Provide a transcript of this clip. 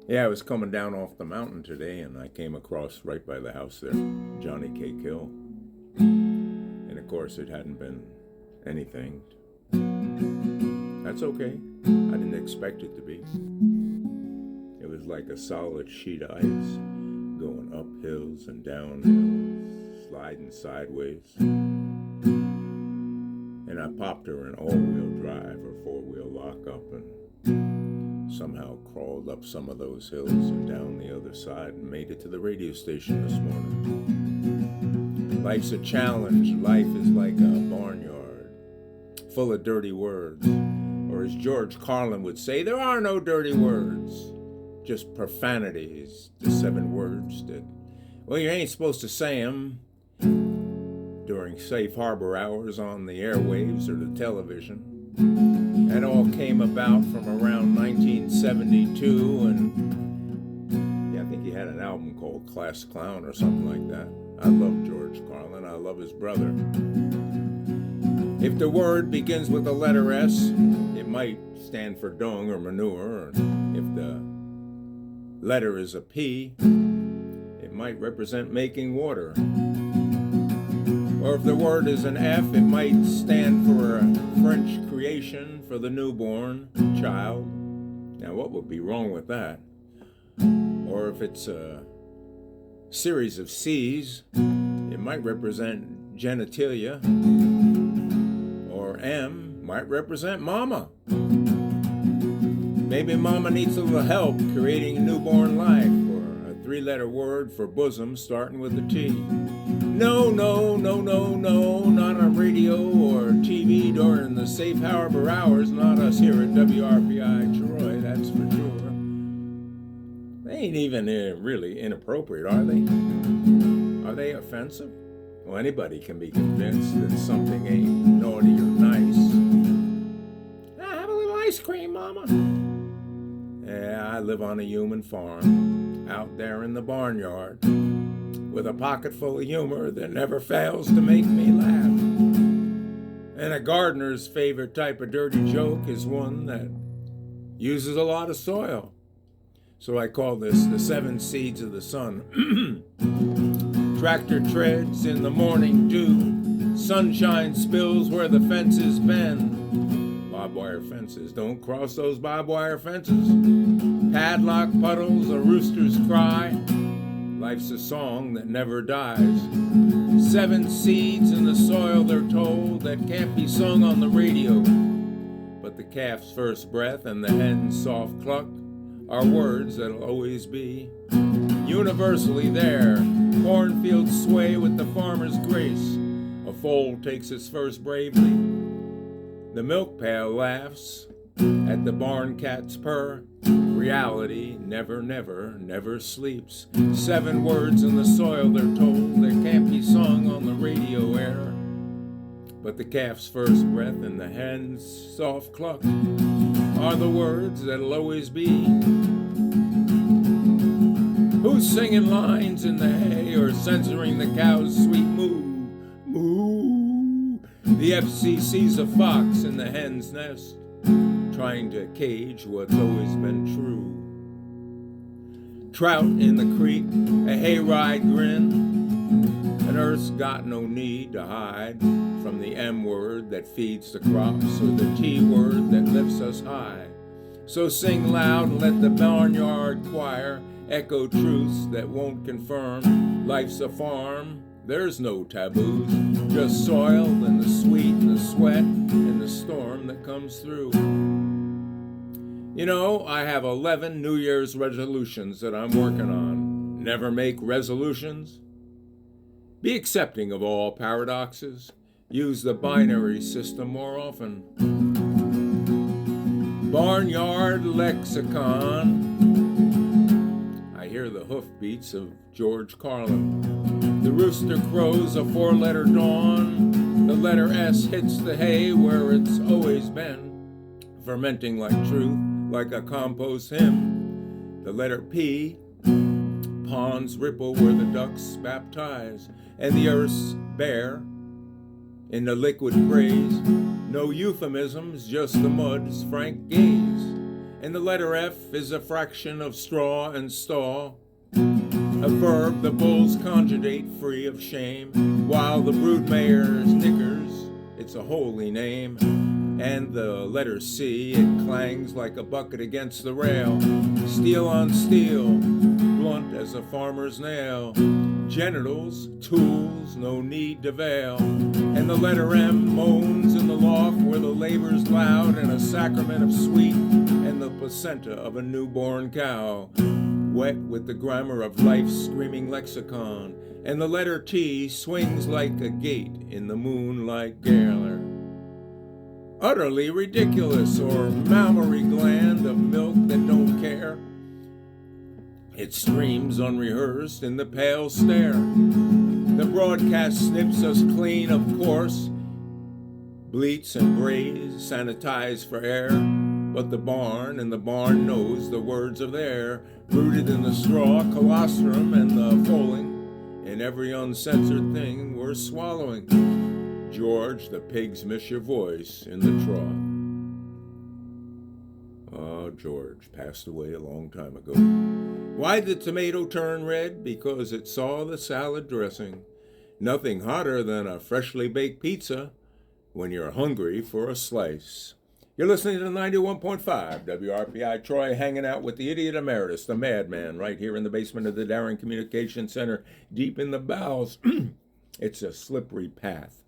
Yeah, I was coming down off the mountain today and I came across right by the house there, Johnny K. Kill. And of course, it hadn't been anything. That's okay. I didn't expect it to be. It was like a solid sheet of ice going up hills and down hills, sliding sideways. And I popped her in all-wheel drive or four-wheel lockup and somehow crawled up some of those hills and down the other side and made it to the radio station this morning. Life's a challenge. Life is like a barnyard, full of dirty words. Or as George Carlin would say, there are no dirty words, just profanities, the 7 words that, well, you ain't supposed to say them during safe harbor hours on the airwaves or the television. That all came about from around 1972, and yeah, I think he had an album called Class Clown or something like that. I love George Carlin. I love his brother. If the word begins with the letter S, it might stand for dung or manure. If the letter is a P, it might represent making water. Or if the word is an F, it might stand for a French creation for the newborn child. Now, what would be wrong with that? Or if it's a series of C's, it might represent genitalia. Or M might represent mama. Maybe mama needs a little help creating a newborn life, or a 3-letter word for bosom starting with a T. No, no, no, no, no, not on radio or TV during the safe harbor hours, not us here at WRPI Troy, that's for sure. They ain't even really inappropriate, are they? Are they offensive? Well, anybody can be convinced that something ain't naughty or nice. Have a little ice cream, Mama. Yeah, I live on a human farm, out there in the barnyard, with a pocket full of humor that never fails to make me laugh. And a gardener's favorite type of dirty joke is one that uses a lot of soil. So I call this the 7 seeds of the sun. Tractor treads in the morning dew. Sunshine spills where the fences bend. Barbed wire fences, don't cross those barbed wire fences. Padlock puddles, a rooster's cry. Life's a song that never dies. 7 seeds in the soil, they're told, that can't be sung on the radio. But the calf's first breath and the hen's soft cluck are words that'll always be universally there. Cornfields sway with the farmer's grace. A foal takes its first bravely. The milk pail laughs at the barn cat's purr. Reality never, never, never sleeps. 7 words in the soil, they're told, that can't be sung on the radio air. But the calf's first breath and the hen's soft cluck are the words that'll always be. Who's singing lines in the hay or censoring the cow's sweet moo? Moo. The FCC's a fox in the hen's nest, trying to cage what's always been true. Trout in the creek, a hayride grin, and Earth's got no need to hide from the M word that feeds the crops or the T word that lifts us high. So sing loud and let the barnyard choir echo truths that won't confirm. Life's a farm, there's no taboos, just soil and the sweat and the sweat and the storm that comes through. You know, I have 11 New Year's resolutions that I'm working on. Never make resolutions. Be accepting of all paradoxes. Use the binary system more often. Barnyard Lexicon. I hear the hoofbeats of George Carlin. The rooster crows a 4-letter dawn. The letter S hits the hay where it's always been, fermenting like truth, like a compost hymn. The letter P, ponds ripple where the ducks baptize, and the earth's bare in the liquid praise. No euphemisms, just the mud's frank gaze. And the letter F is a fraction of straw and staw, a verb the bulls conjugate free of shame, while the broodmare's knickers, it's a holy name. And the letter C, it clangs like a bucket against the rail, steel on steel, blunt as a farmer's nail. Genitals, tools, no need to veil. And the letter M moans in the loft where the labor's loud, and a sacrament of sweet, and the placenta of a newborn cow, wet with the grammar of life's screaming lexicon. And the letter T swings like a gate in the moonlight gale. Utterly ridiculous, or mammary gland of milk that don't care. It streams unrehearsed in the pale stare. The broadcast snips us clean, of course, bleats and brays, sanitized for air. But the barn and the barn knows the words of there, rooted in the straw, colostrum, and the foaling, in every uncensored thing we're swallowing. George, the pigs miss your voice in the trough. Oh, George passed away a long time ago. Why'd the tomato turn red? Because it saw the salad dressing. Nothing hotter than a freshly baked pizza when you're hungry for a slice. You're listening to 91.5 WRPI Troy, hanging out with the idiot emeritus, the madman, right here in the basement of the Darren Communication Center, deep in the bowels. It's a slippery path.